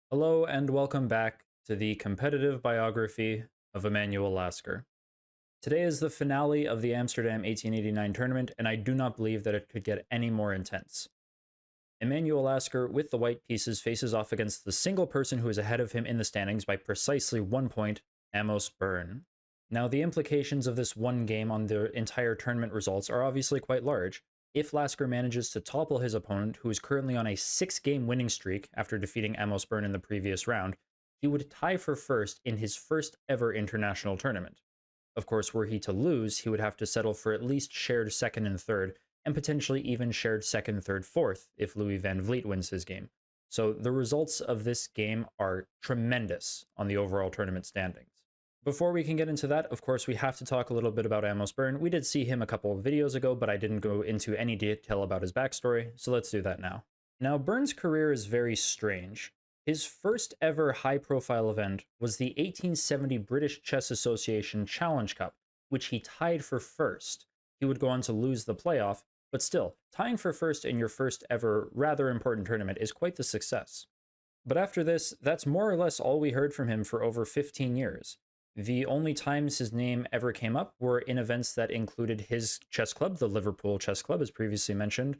Hello and welcome back to the competitive biography of Emanuel Lasker. Today is the finale of the Amsterdam 1889 tournament, and I do not believe that it could get any more intense. Emanuel Lasker, with the white pieces, faces off against the single person who is ahead of him in the standings by precisely 1 point, Amos Byrne. Now, the implications of this one game on the entire tournament results are obviously quite large. If Lasker manages to topple his opponent, who is currently on a 6-game winning streak after defeating Amos Byrne in the previous round, he would tie for first in his first ever international tournament. Of course, were he to lose, he would have to settle for at least shared second and third, and potentially even shared second, third, fourth if Louis Van Vliet wins his game. So the results of this game are tremendous on the overall tournament standings. Before we can get into that, of course, we have to talk a little bit about Amos Byrne. We did see him a couple of videos ago, but I didn't go into any detail about his backstory, so let's do that now. Now, Byrne's career is very strange. His first ever high-profile event was the 1870 British Chess Association Challenge Cup, which he tied for first. He would go on to lose the playoff, but still, tying for first in your first ever rather important tournament is quite the success. But after this, that's more or less all we heard from him for over 15 years. The only times his name ever came up were in events that included his chess club, the Liverpool Chess Club, as previously mentioned,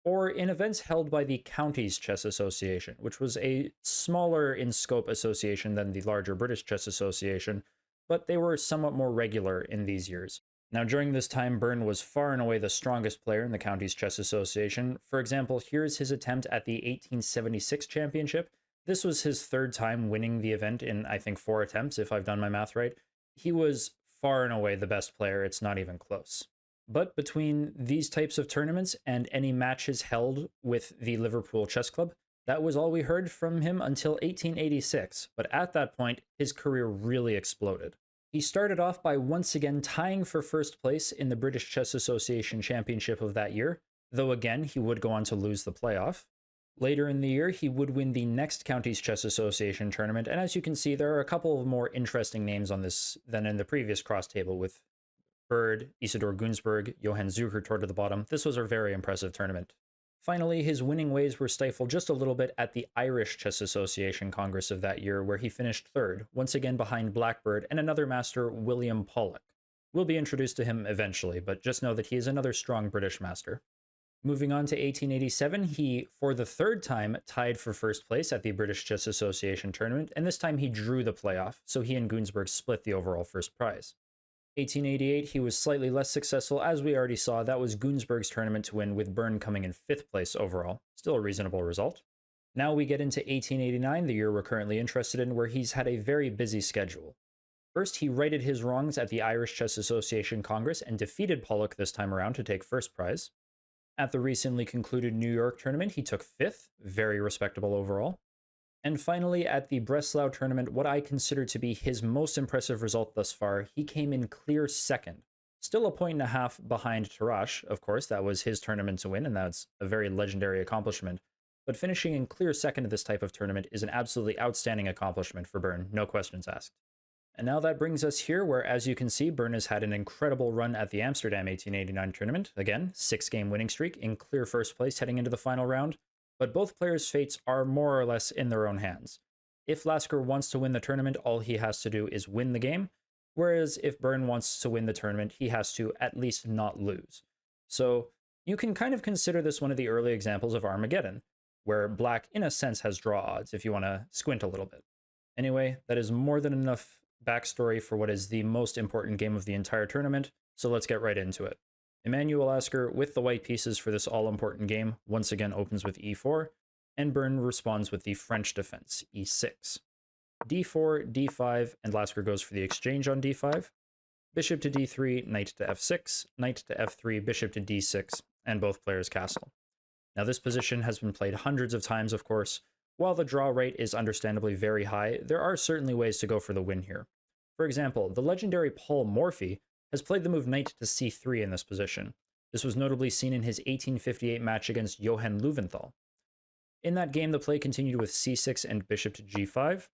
or in events held by the Counties Chess Association, which was a smaller in scope association than the larger British Chess Association, but they were somewhat more regular in these years. Now, during this time, Byrne was far and away the strongest player in the Counties Chess Association. For example, here's his attempt at the 1876 championship. This was his third time winning the event in, I think, 4 attempts, if I've done my math right. He was far and away the best player, it's not even close. But between these types of tournaments and any matches held with the Liverpool Chess Club, that was all we heard from him until 1886, but at that point, his career really exploded. He started off by once again tying for first place in the British Chess Association Championship of that year, though again, he would go on to lose the playoff. Later in the year, he would win the next Counties Chess Association tournament, and as you can see, there are a couple of more interesting names on this than in the previous cross table, with Bird, Isidor Gunsberg, Johann Zucker toward the bottom. This was a very impressive tournament. Finally, his winning ways were stifled just a little bit at the Irish Chess Association Congress of that year, where he finished third, once again behind Blackbird and another master, William Pollock. We'll be introduced to him eventually, but just know that he is another strong British master. Moving on to 1887, he, for the third time, tied for first place at the British Chess Association tournament, and this time he drew the playoff, so he and Gunsberg split the overall first prize. 1888, he was slightly less successful. As we already saw, that was Gunsberg's tournament to win, with Byrne coming in 5th place overall. Still a reasonable result. Now we get into 1889, the year we're currently interested in, where he's had a very busy schedule. First, he righted his wrongs at the Irish Chess Association Congress and defeated Pollock this time around to take first prize. At the recently concluded New York tournament, he took 5th, very respectable overall. And finally, at the Breslau tournament, what I consider to be his most impressive result thus far, he came in clear second. Still a 1.5 behind Tarrasch, of course, that was his tournament to win, and that's a very legendary accomplishment. But finishing in clear second at this type of tournament is an absolutely outstanding accomplishment for Byrne, no questions asked. And now that brings us here, where, as you can see, Byrne has had an incredible run at the Amsterdam 1889 tournament. Again, 6-game winning streak, in clear first place heading into the final round. But both players' fates are more or less in their own hands. If Lasker wants to win the tournament, all he has to do is win the game, whereas if Byrne wants to win the tournament, he has to at least not lose. So you can kind of consider this one of the early examples of Armageddon, where Black, in a sense, has draw odds, if you want to squint a little bit. Anyway, that is more than enough backstory for what is the most important game of the entire tournament, so let's get right into it. Emanuel Lasker, with the white pieces for this all-important game, once again opens with e4, and Byrne responds with the French defense, e6. d4, d5, and Lasker goes for the exchange on d5. Bishop to d3, knight to f6, knight to f3, bishop to d6, and both players castle. Now this position has been played hundreds of times, of course. While the draw rate is understandably very high, there are certainly ways to go for the win here. For example, the legendary Paul Morphy has played the move knight to c3 in this position. This was notably seen in his 1858 match against Johann Löwenthal. In that game, the play continued with c6 and bishop to g5,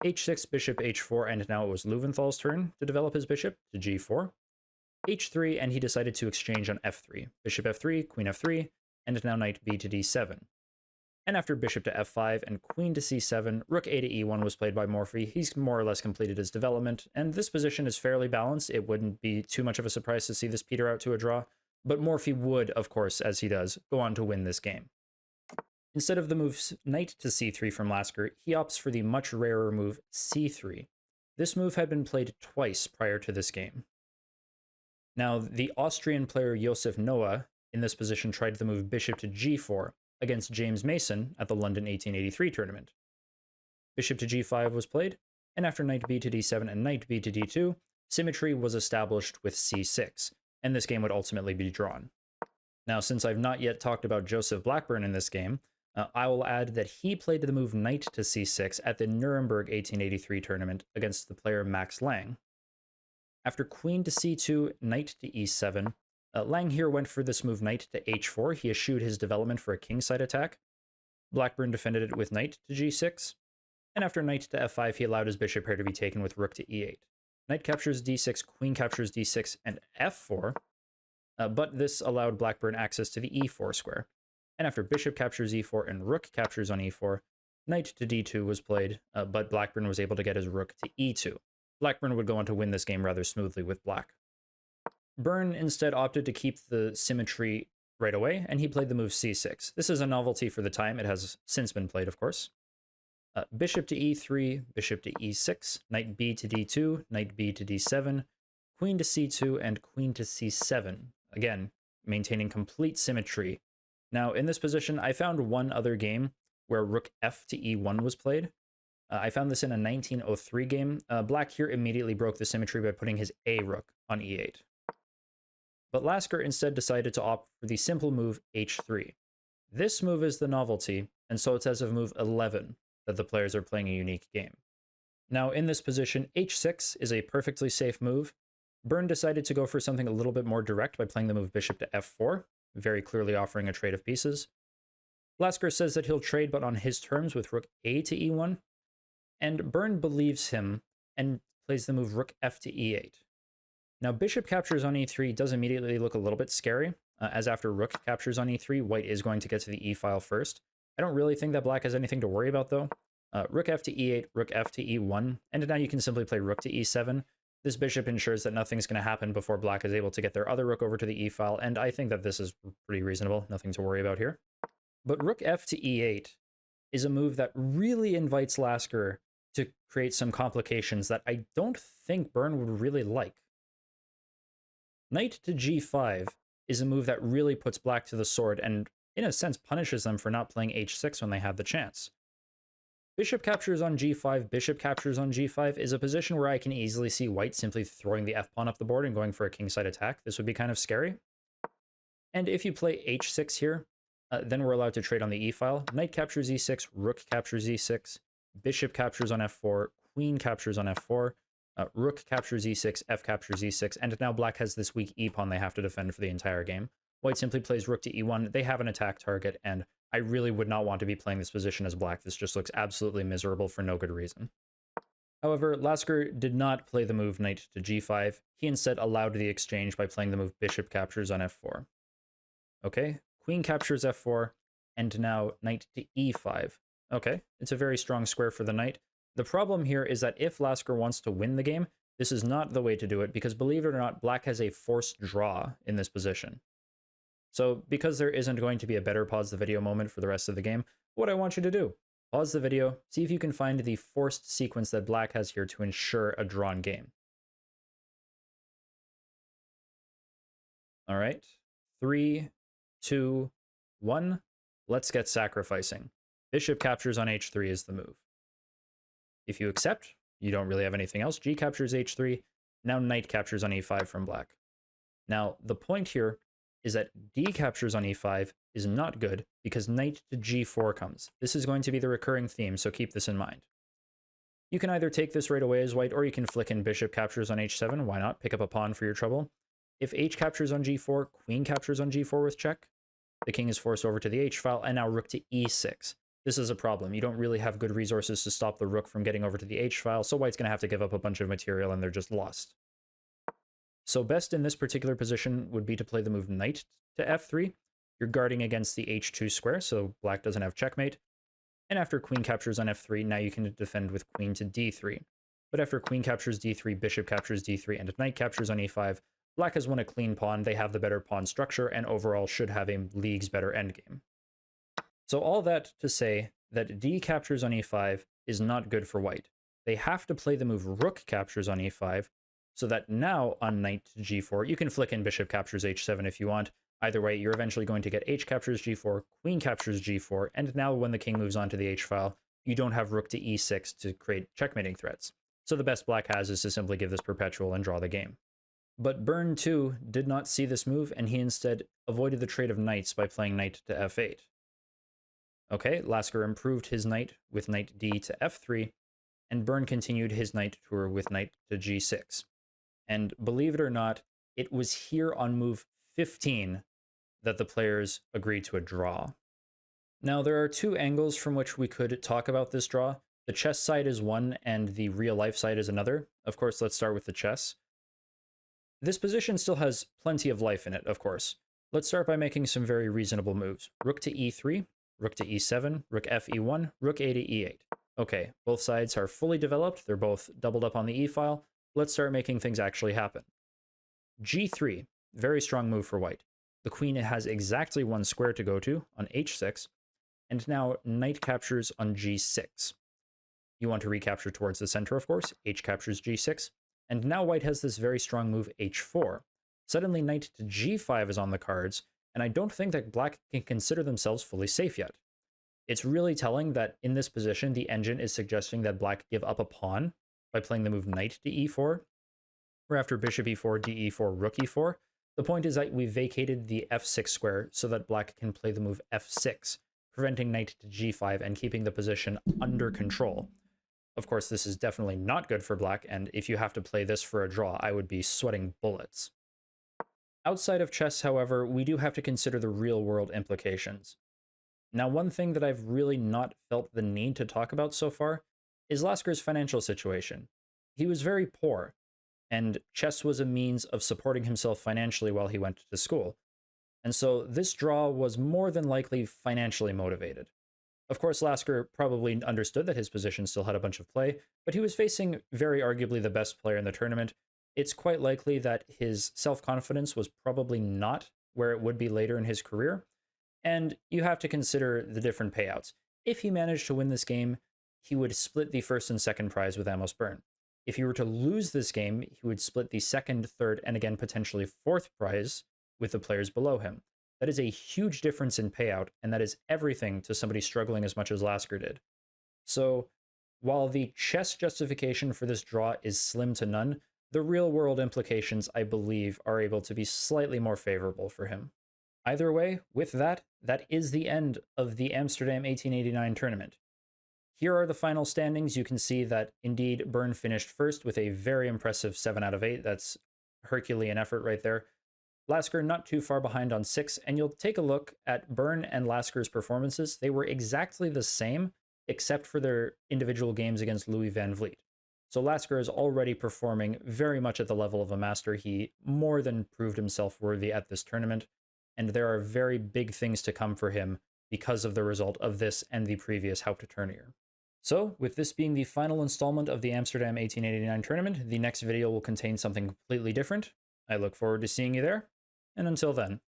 h6, bishop h4, and now it was Löwenthal's turn to develop his bishop to g4, h3, and he decided to exchange on f3, bishop f3, queen f3, and now knight b to d7. And after bishop to f5 and queen to c7, rook a to e1 was played by Morphy. He's more or less completed his development, and this position is fairly balanced. It wouldn't be too much of a surprise to see this peter out to a draw, but Morphy would, of course, as he does, go on to win this game. Instead of the move knight to c3 from Lasker, he opts for the much rarer move c3. This move had been played twice prior to this game. Now, the Austrian player Josef Noah in this position tried the move bishop to g4 against James Mason at the London 1883 tournament. Bishop to g5 was played, and after knight b to d7 and knight b to d2, symmetry was established with c6, and this game would ultimately be drawn. Now, since I've not yet talked about Joseph Blackburn in this game, I will add that he played the move knight to c6 at the Nuremberg 1883 tournament against the player Max Lang. After queen to c2, knight to e7, Lang here went for this move knight to h4. He eschewed his development for a kingside attack. Blackburn defended it with knight to g6, and after knight to f5, he allowed his bishop pair to be taken with rook to e8. Knight captures d6, queen captures d6, and f4, but this allowed Blackburn access to the e4 square. And after bishop captures e4 and rook captures on e4, knight to d2 was played, but Blackburn was able to get his rook to e2. Blackburn would go on to win this game rather smoothly with black. Burn instead opted to keep the symmetry right away, and he played the move c6. This is a novelty for the time. It has since been played, of course. Bishop to e3, bishop to e6, knight b to d2, knight b to d7, queen to c2, and queen to c7. Again, maintaining complete symmetry. Now, in this position, I found one other game where rook f to e1 was played. I found this in a 1903 game. Black here immediately broke the symmetry by putting his a rook on e8. But Lasker instead decided to opt for the simple move h3. This move is the novelty, and so it's as of move 11 that the players are playing a unique game. Now, in this position, h6 is a perfectly safe move. Burn decided to go for something a little bit more direct by playing the move bishop to f4, very clearly offering a trade of pieces. Lasker says that he'll trade, but on his terms, with rook a to e1, and Burn believes him and plays the move rook f to e8. Now, bishop captures on e3 does immediately look a little bit scary, as after rook captures on e3, white is going to get to the e-file first. I don't really think that black has anything to worry about, though. Rook f to e8, rook f to e1, and now you can simply play rook to e7. This bishop ensures that nothing's going to happen before black is able to get their other rook over to the e-file, and I think that this is pretty reasonable, nothing to worry about here. But rook f to e8 is a move that really invites Lasker to create some complications that I don't think Burn would really like. Knight to g5 is a move that really puts black to the sword and, in a sense, punishes them for not playing h6 when they had the chance. Bishop captures on g5, bishop captures on g5 is a position where I can easily see white simply throwing the f-pawn up the board and going for a kingside attack. This would be kind of scary. And if you play h6 here, then we're allowed to trade on the e-file. Knight captures e6, rook captures e6, bishop captures on f4, queen captures on f4, rook captures e6, f captures e6, and now black has this weak e-pawn they have to defend for the entire game. White simply plays rook to e1. They have an attack target, and I really would not want to be playing this position as black. This just looks absolutely miserable for no good reason. However, Lasker did not play the move knight to g5. He instead allowed the exchange by playing the move bishop captures on f4. Okay, queen captures f4, and now knight to e5. Okay, it's a very strong square for the knight. The problem here is that if Lasker wants to win the game, this is not the way to do it, because believe it or not, black has a forced draw in this position. So because there isn't going to be a better pause the video moment for the rest of the game, what I want you to do, pause the video, see if you can find the forced sequence that black has here to ensure a drawn game. All right, 3, 2, 1, let's get sacrificing. Bishop captures on h3 is the move. If you accept, you don't really have anything else. G captures h3. Now knight captures on e5 from black. Now, the point here is that d captures on e5 is not good because knight to g4 comes. This is going to be the recurring theme, so keep this in mind. You can either take this right away as white, or you can flick in bishop captures on h7. Why not? Pick up a pawn for your trouble. If h captures on g4, queen captures on g4 with check. The king is forced over to the h-file, and now rook to e6. This is a problem. You don't really have good resources to stop the rook from getting over to the h-file, so white's going to have to give up a bunch of material, and they're just lost. So best in this particular position would be to play the move knight to f3. You're guarding against the h2 square, so black doesn't have checkmate. And after queen captures on f3, now you can defend with queen to d3. But after queen captures d3, bishop captures d3, and knight captures on e5, black has won a clean pawn, they have the better pawn structure, and overall should have a league's better endgame. So all that to say that d captures on e5 is not good for white. They have to play the move rook captures on e5, so that now on knight to g4, you can flick in bishop captures h7 if you want. Either way, you're eventually going to get h captures g4, queen captures g4, and now when the king moves on to the h-file, you don't have rook to e6 to create checkmating threats. So the best black has is to simply give this perpetual and draw the game. But Byrne, too, did not see this move, and he instead avoided the trade of knights by playing knight to f8. Okay, Lasker improved his knight with knight d to f3, and Byrne continued his knight tour with knight to g6. And believe it or not, it was here on move 15 that the players agreed to a draw. Now, there are two angles from which we could talk about this draw. The chess side is one, and the real-life side is another. Of course, let's start with the chess. This position still has plenty of life in it, of course. Let's start by making some very reasonable moves. Rook to e3, rook to e7, rook f e1, rook a to e8. Okay, both sides are fully developed. They're both doubled up on the e-file. Let's start making things actually happen. g3, very strong move for white. The queen has exactly one square to go to on h6, and now knight captures on g6. You want to recapture towards the center, of course. H captures g6, and now white has this very strong move h4. Suddenly knight to g5 is on the cards, and I don't think that black can consider themselves fully safe yet. It's really telling that in this position, the engine is suggesting that black give up a pawn by playing the move knight to e4, or after bishop e4, d e4, rook e4. The point is that we vacated the f6 square so that black can play the move f6, preventing knight to g5 and keeping the position under control. Of course, this is definitely not good for black, and if you have to play this for a draw, I would be sweating bullets. Outside of chess, however, we do have to consider the real-world implications. Now, one thing that I've really not felt the need to talk about so far is Lasker's financial situation. He was very poor, and chess was a means of supporting himself financially while he went to school. And so this draw was more than likely financially motivated. Of course, Lasker probably understood that his position still had a bunch of play, but he was facing very arguably the best player in the tournament. It's quite likely that his self-confidence was probably not where it would be later in his career, and you have to consider the different payouts. If he managed to win this game, he would split the first and second prize with Amos Byrne. If he were to lose this game, he would split the second, third, and again potentially fourth prize with the players below him. That is a huge difference in payout, and that is everything to somebody struggling as much as Lasker did. So, while the chess justification for this draw is slim to none, the real-world implications, I believe, are able to be slightly more favorable for him. Either way, with that, that is the end of the Amsterdam 1889 tournament. Here are the final standings. You can see that, indeed, Byrne finished first with a very impressive 7 out of 8. That's Herculean effort right there. Lasker not too far behind on 6, and you'll take a look at Byrne and Lasker's performances. They were exactly the same, except for their individual games against Louis van Vliet. So Lasker is already performing very much at the level of a master. He more than proved himself worthy at this tournament, and there are very big things to come for him because of the result of this and the previous Hauptturnier. So, with this being the final installment of the Amsterdam 1889 tournament, the next video will contain something completely different. I look forward to seeing you there, and until then.